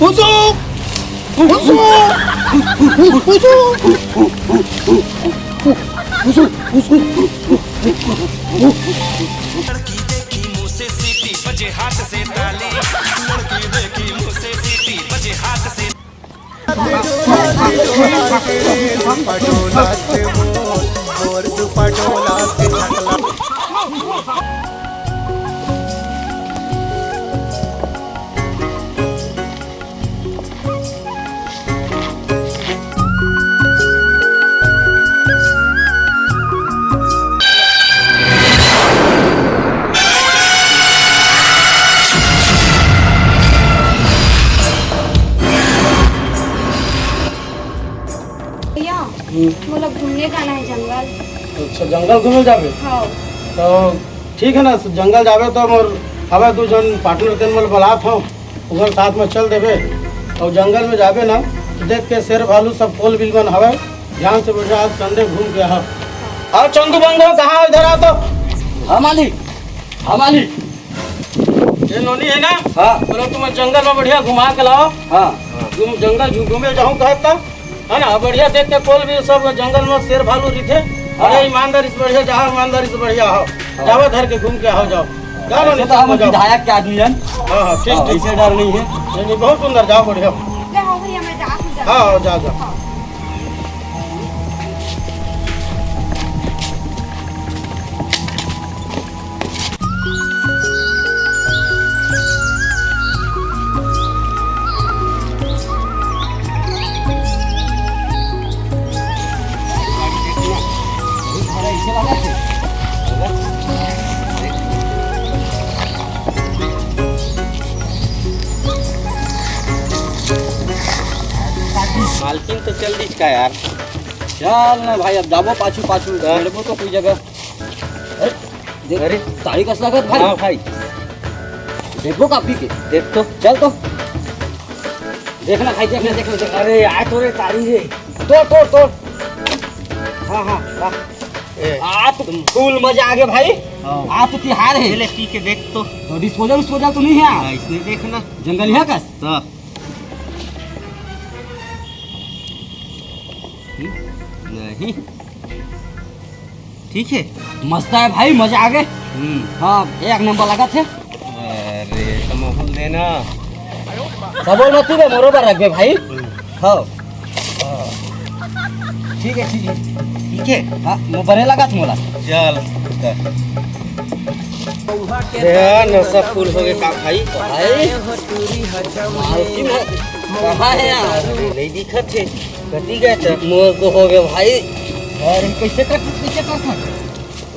लड़की देखी मुँह से सीटी बजे हाथ से ताली, लड़की देखी मुँह से सीटी बजे हाथ से मोला घूमने जाना है जंगल। अच्छा जंगल घूमे जाबे? हाँ। तो ठीक है ना, जंगल जाबे तो मोर हवा दो जन पार्टनर के मोल बुलात हूँ, उधर साथ में चल देबे। और जंगल में जाबे ना देख के शेर भालू सब पोल बिल बन हवे, ध्यान से बैठा आज संडे घूम के हाँ। और चंदू बंगो कहाँ इधर आ तो? हाँ मालिक, हाँ मालिक। ये नोनी है ना? हाँ। बोलो तुम जंगल में बढ़िया घुमा के लाओ। हाँ। तुम जंगल घूमे जाऊँ कहता है ना, बढ़िया देख के पोल भी सब जंगल में शेर भालू रिथे। अरे ईमानदारी से बढ़िया जाओ, ईमानदारी से बढ़िया हो जाओ, धर के घूम के आओ जाओ। जाओ तो हम विधायक के आदमी हैं। हाँ हाँ ठीक ठीक, ऐसे डर नहीं है। नहीं बहुत सुंदर, जाओ बढ़िया। भैया मैं जा हाँ जाओ जाओ। मालकिन तो चल दी का यार। चल ना भाई, अब जाबो पाछू पाछू मेरे तो कोई जगह। अरे तारीख कस लागत भाई। हाँ भाई देखो कापी के देख तो चल तो देखना भाई, देखना देखना देख। अरे यार तोरे तारी रे तो हाँ हाँ आप फुल मजा आ गया भाई। आप तो तिहार है, ले पी के देख तो डिस्पोजल तो नहीं है इसमें, देखना जंगल है कस तो नहीं ठीक है, मस्त है भाई, मजा आ गए। हाँ एक नंबर लगा थे। अरे तुम लेना सबल मत दे, बरोबर रख भाई। हाँ ठीक है ठीक है ठीक है। हाँ मैं बने लगा था मोला। चल नशा फूल हो गए का भाई? कहाँ है यार? नहीं दिखत है, कटी गए थे मोर को हो गए भाई। अरे कैसे कर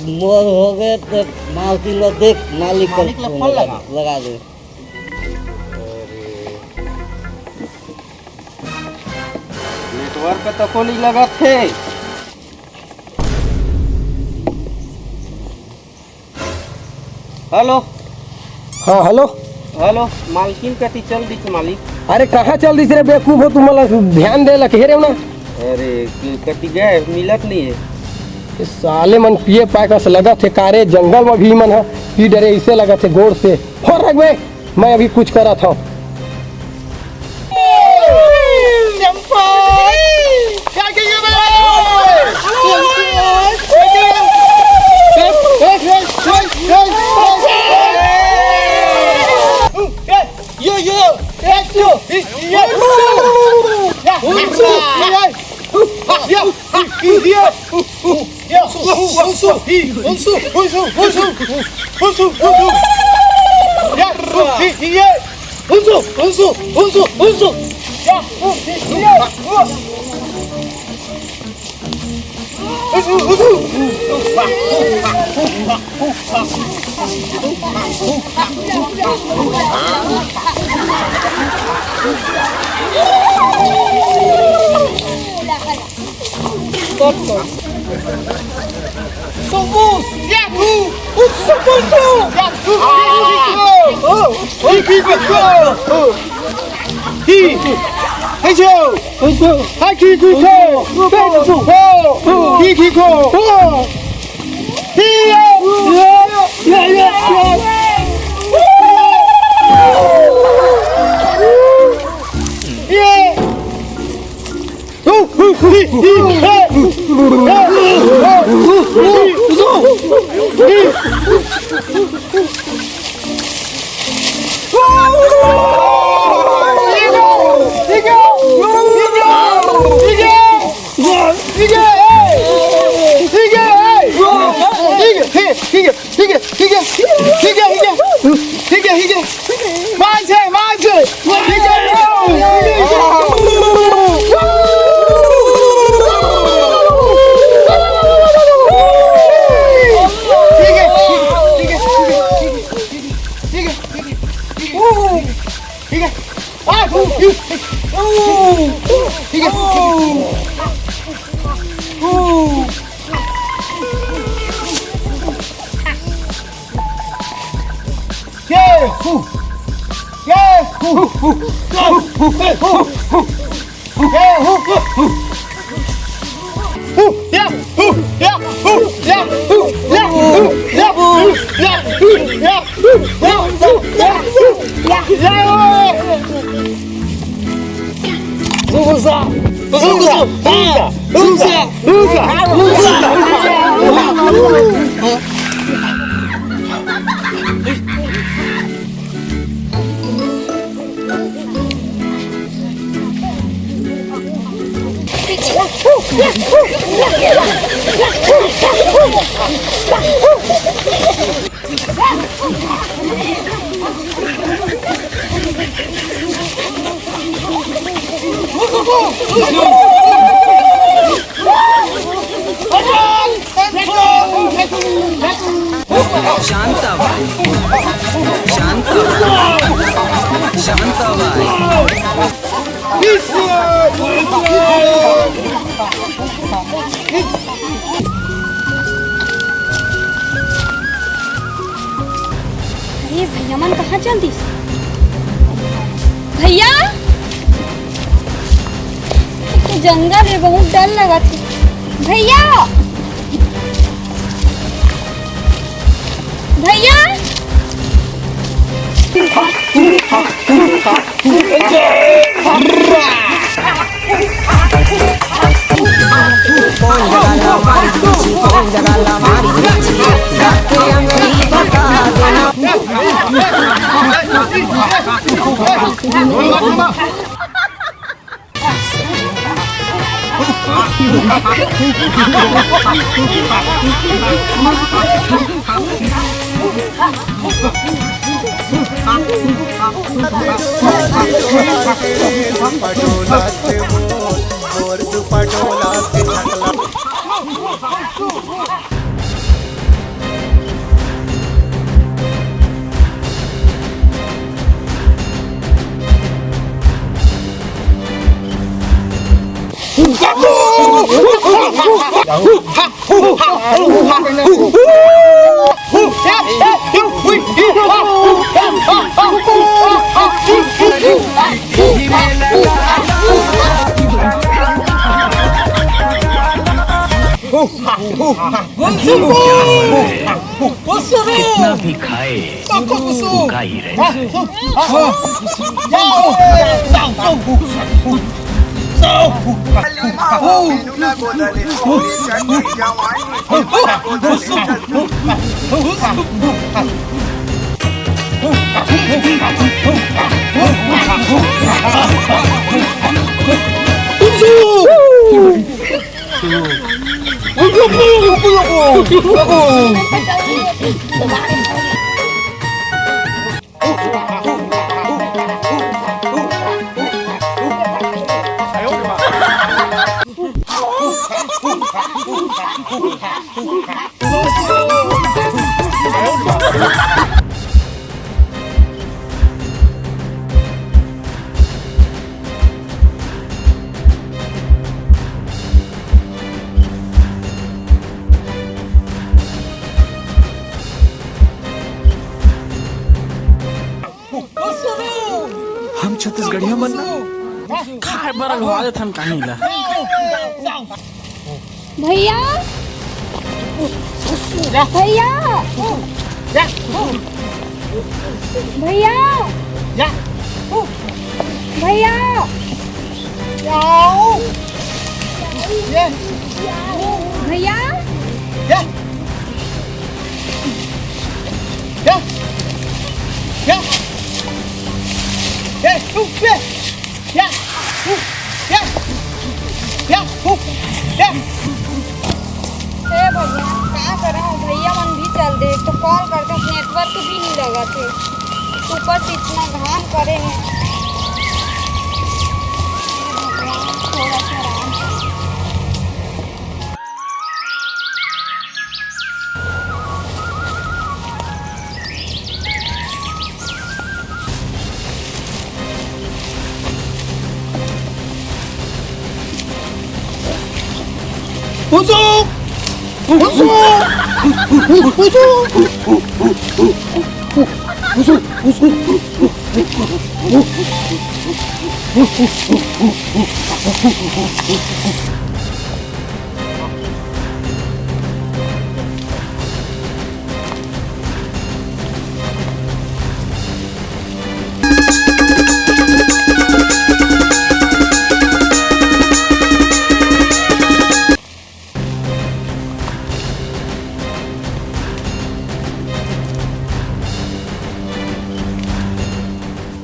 मोर हो गए तो मालकिन लो देख, मालिक को फोन लगा दे। नेटवर्क तो को नहीं लगा थे। हेलो। हाँ हेलो हेलो मालकिन कति चल दी थी मालिक? अरे कहाँ चल रही रे बेवकूफ हो, तुम ध्यान दे लगे रे ना। अरे कति गए मिलत नहीं है। इस साले मन पिए पाए का लगा थे कारे, जंगल में भी मन है पी डरे इसे लगा थे गोर से। और रख मैं अभी कुछ करा था। Somos Yahoo! O Socorro! Yahoo! अरे भैया मन कहाँ चल दी भैया तो जंगल है बहुत डर लगा थी भैया भैया कितना भी खाए भूखा ही रहे। हम छत्तीसगढ़िया मन खाए बर लगा देत हम कहीं ला भैया भैया भैया भैया भैया क्या क्या क्या क्या क्या क्या क्या क्या क्या हे भैया क्या करें भैया मन भी चल दे तो कॉल करते नेटवर्क भी नहीं लगा थे ऊपर से इतना घाम करे हैं थोड़ा सा आराम।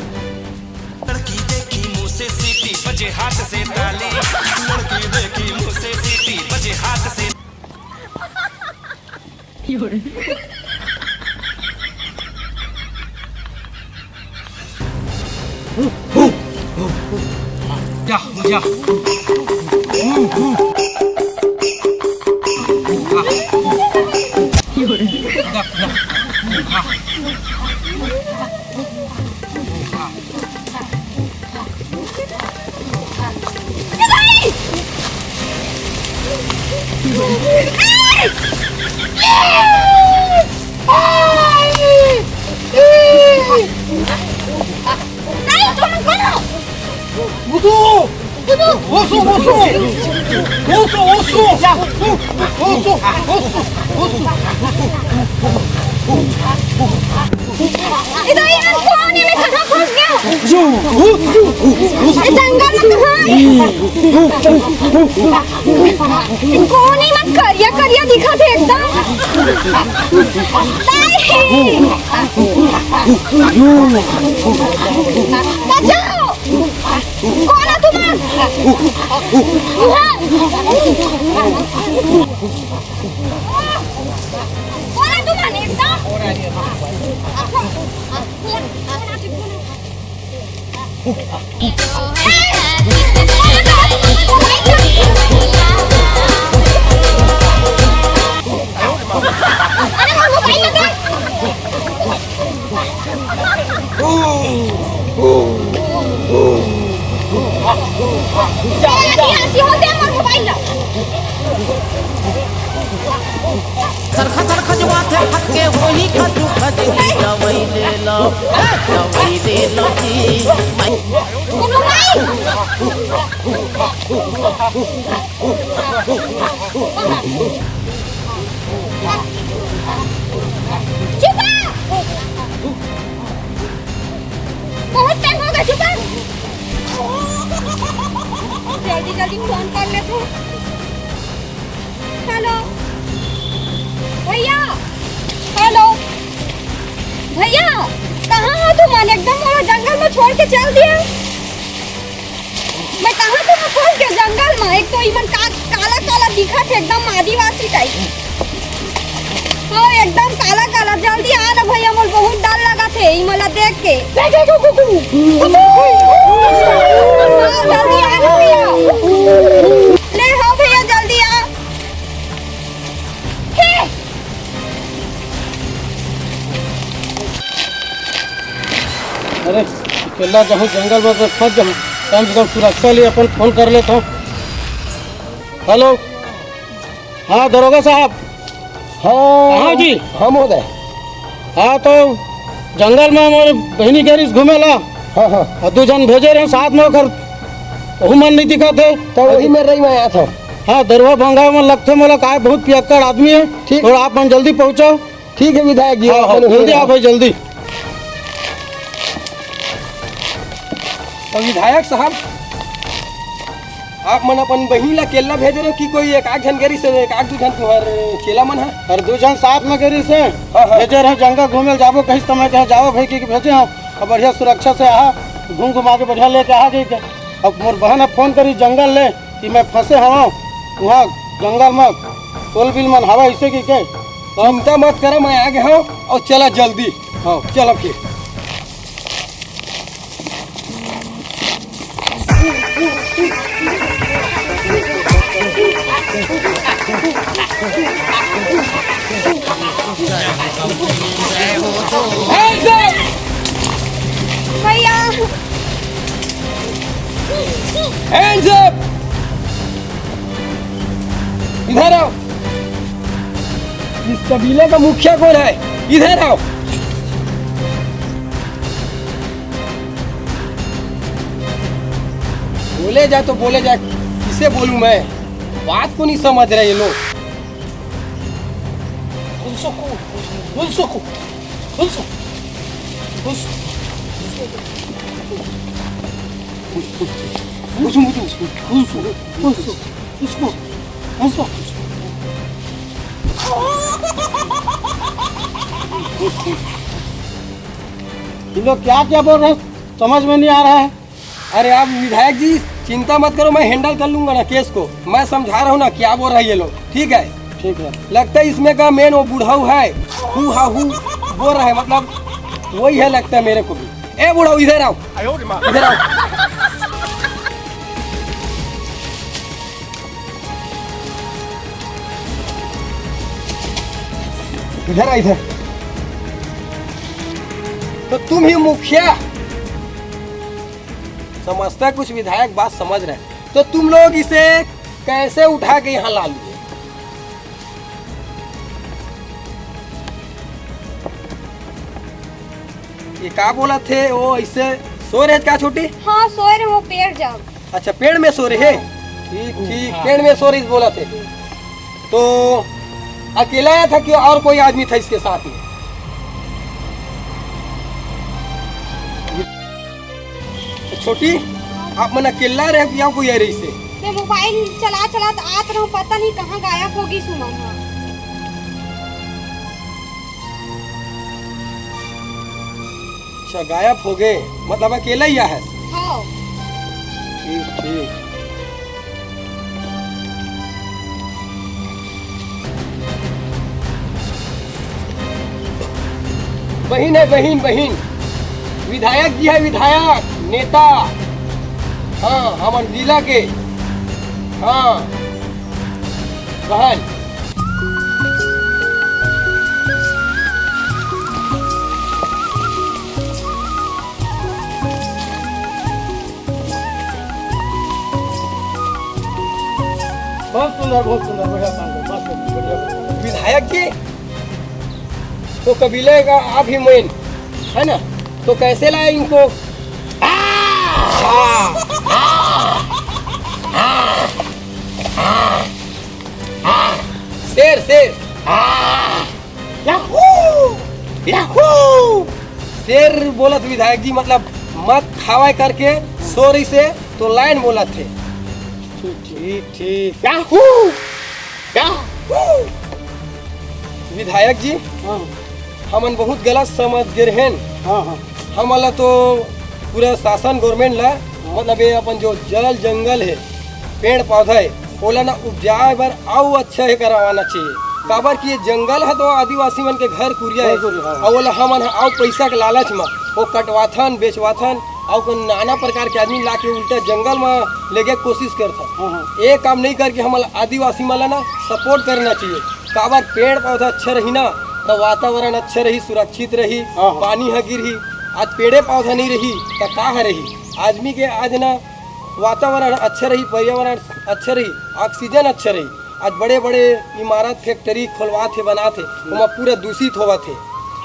लड़की देखी मुंह से सीटी बजे हाथ से ताली लड़की देखी मुंह से सीटी बजे हाथ से जा जा इधर ये कोने में कहाँ फंस गया ये जंगल में कहाँ कोने मत करिया करिया दिखा थे एकदम नहीं बचाओ कौन है तुम कौन है तुम एकदम सरखा सरखा जो बात है फटके वही खजू खजगी दवाई ले लो जी बहुत टाइम हो गया चुप जल्दी जल्दी फोन कर ले तू हेलो भैया हेलो भैया कहाँ हो तुम एकदम मेरा जंगल में छोड़ के चल दिया मैं कहाँ तुम खोल के जंगल में एक तो इमन काला काला दिखा थे एकदम आदिवासी टाइप हाँ एकदम काला काला जल्दी आ ना भैया मोर बहुत डर लगा थे इमला देख के हाँ, जल्दी आ ना भैया ले हाँ भैया जल्दी आ अरे अकेला जाऊँ जंगल में तो फंस जाऊँ कम से कम सुरक्षा लिए अपन फोन कर लेता हूँ। हेलो हाँ दरोगा साहब हाँ जी हाँ महोदय। हाँ तो जंगल में हमारे बहनी गैरिस घूमेला हाँ हाँ और दो जन भेजे रहे साथ में होकर वही मन नहीं दिखा थे तो वही में रही मैं आया था। हाँ दरवा भंगा में लगते मोला काय बहुत पियक्कड़ आदमी है ठीक। थोड़ा आप मन जल्दी पहुँचो। ठीक है विधायक जी। हाँ जल्दी आप भाई जल्दी। तो विधायक साहब आप मन अपन बहिन ला केला भेज रहे हो कि कोई एक आध जन गरी से एक आध दू जन तुम्हार चेला मन है? और 2 जन साथ में गरी से हाँ। भेजे रहे जंगल घूमे जाबो कहीं समय कहे जाओ भाई कि भेजे हम और बढ़िया सुरक्षा से आ घूम घुमा के बढ़िया लेके आ गई के। अब मोर बहन फोन करी जंगल ले कि मैं फंसे हूँ वहाँ जंगल में टोल बिल मन हवा ऐसे की के। चिंता मत करो, मैं आ गया हूँ और चला जल्दी। हाँ चलो फिर। भैया Hands up! इधर आओ। इस कबीले का मुखिया कौन है? इधर आओ। बोले जा तो बोले जा, किसे बोलूं मैं? बात को नहीं समझ रहे ये लोग। ये लोग क्या क्या बोल रहे हैं समझ में नहीं आ रहा है। अरे आप विधायक जी चिंता मत करो, मैं हैंडल कर लूंगा ना केस को। मैं समझा रहा हूँ ना क्या बोल रहा है ये लोग। ठीक है ठीक है। लगता है इसमें का मेन वो बुढ़ाऊ है, हु हा हु बोल रहा है, मतलब वही है लगता है मेरे को भी। ए बुढ़ाऊ इधर आओ, इधर आओ। इधर आ इधर। तो तुम ही मुखिया समझता है, कुछ विधायक बात समझ रहे हैं, तो तुम लोग इसे कैसे उठा के यहाँ ला लिए? ये क्या बोला थे वो? ऐसे सो रहे क्या छोटी? हाँ सोए रहे वो पेड़ जाओ। अच्छा पेड़ में सो रहे? ठीक ठीक, पेड़ में सो रही बोला थे। तो अकेला आया था कि और कोई आदमी था इसके साथ में? छोटी आप मन अकेला रहे या कोई आ रही से? मैं मोबाइल चला चला आत रहा हूँ, पता नहीं कहाँ गायब होगी सुमन। हाँ अच्छा गायब हो गए, मतलब अकेला ही है? हाँ ठीक ठीक। बहन है, बहन बहन विधायक जी है, विधायक नेता। हाँ हमारे जिला के। हाँ बहन बहुत सुंदर बढ़िया काम कर, बस बढ़िया। विधायक जी तो कबीले का आप ही मेन है ना, तो कैसे लाए इनको? शेर शेर शेर बोलत विधायक जी, मतलब मत खावा करके सो रही से तो लाइन बोला थे। ठीक ठीक। विधायक जी हाँ हमन बहुत गलत समझ गए हैं। हाँ हाँ हमला तो पूरा शासन गवर्नमेंट ला, मतलब ये अपन जो जल जंगल है पेड़ पौधा है ओला ना उपजाए बर आउ अच्छा है करवाना चाहिए। काबर कि ये जंगल है तो आदिवासी मन के घर कुरिया है, और ओला हमन आउ पैसा के लालच में वो कटवाथन बेचवाथन और को नाना प्रकार के आदमी ला के उल्टा जंगल में लेके कोशिश करता। हाँ हाँ ये काम नहीं करके हम आदिवासी मला ना सपोर्ट करना चाहिए। काबर पेड़ पौधा अच्छा रही ना तो वातावरण अच्छा रही, सुरक्षित रही, हाँ। पानी हगी रही। आज पेड़े पौधा नहीं रही तो का रही? आदमी के आज ना वातावरण अच्छा रही, पर्यावरण अच्छा रही, ऑक्सीजन अच्छा रही। आज बड़े बड़े इमारत फैक्ट्री खोलवा थे बना थे वहाँ पूरा दूषित हुआ थे,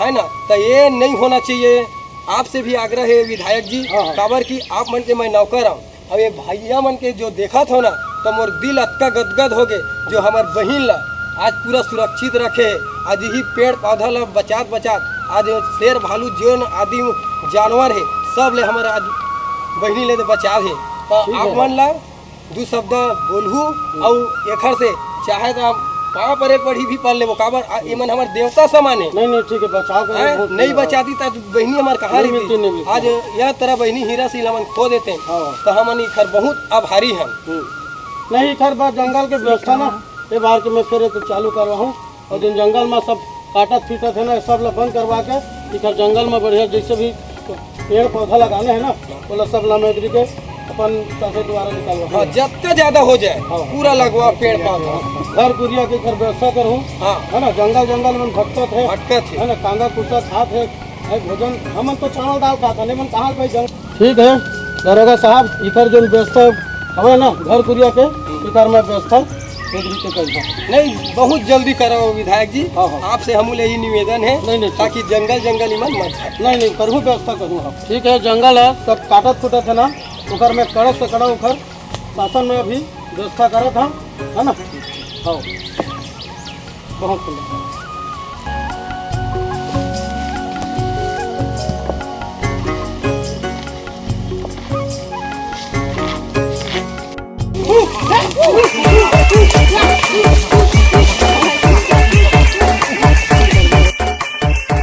है ना? तो ये नहीं होना चाहिए। आपसे भी आग्रह है विधायक जी, हाँ। काबर की आप मन के मैं नौकर हूँ। अब ये भैया मन के जो देखा था ना तो मोर दिल अतका गदगद हो गए, जो हमार बहिन ला आज पूरा सुरक्षित रखे। आज यही पेड़ पौधा ला बचात आज शेर भालू जो आदि जानवर है सब ले हमारा आज बहिनी ले बचा है। तो ठीक आप है। मन ला दू शब्द बोलहू और एखर से चाहे तो हम पाँव पर एक पढ़ी भी पढ़ लेबो काबर इमन हमार देवता समान है। नहीं ठीक है बचाव करो। नहीं बचाती तो बहनी हमार कहाँ नहीं मिलती, नहीं रहती। मिलती। आज यह तरह बहनी हीरा से हमन खो देते हैं हाँ। तो हमन इखर बहुत आभारी हैं। नहीं खैर बात जंगल के व्यवस्था ना ये बार के मैं फिर तो चालू करवाऊँ और जिन जंगल में सब काटत फीटत है ना सब लोग बंद करवा के इधर जंगल में बढ़िया जैसे भी पेड़ पौधा लगाने हैं ना वो लोग सब लमेदरी के अपन साथे द्वारा निकालवा। हाँ जितना ज्यादा हो जाए पूरा लगवा पेड़ पौधा घर गुड़िया के घर व्यवस्था करूँ। हाँ है ना जंगल में भटकत है है ना कांदा कुर्सा खात है भोजन हमन तो चावल दाल खाता नहीं मन कहाँ भाई जंगल। ठीक है दरोगा साहब इधर जो व्यवस्था हवे ना घर गुड़िया के इधर में व्यवस्था नहीं बहुत जल्दी करो विधायक जी। आपसे हम यही निवेदन है नहीं ताकि जंगल इमन मत जाए। नहीं करूँ व्यवस्था करूँ। ठीक है जंगल है सब काटत फुटत है ना उखर में कड़क से कड़ा उखर शासन में अभी व्यवस्था करत हम है ना। हाँ बहुत सुंदर।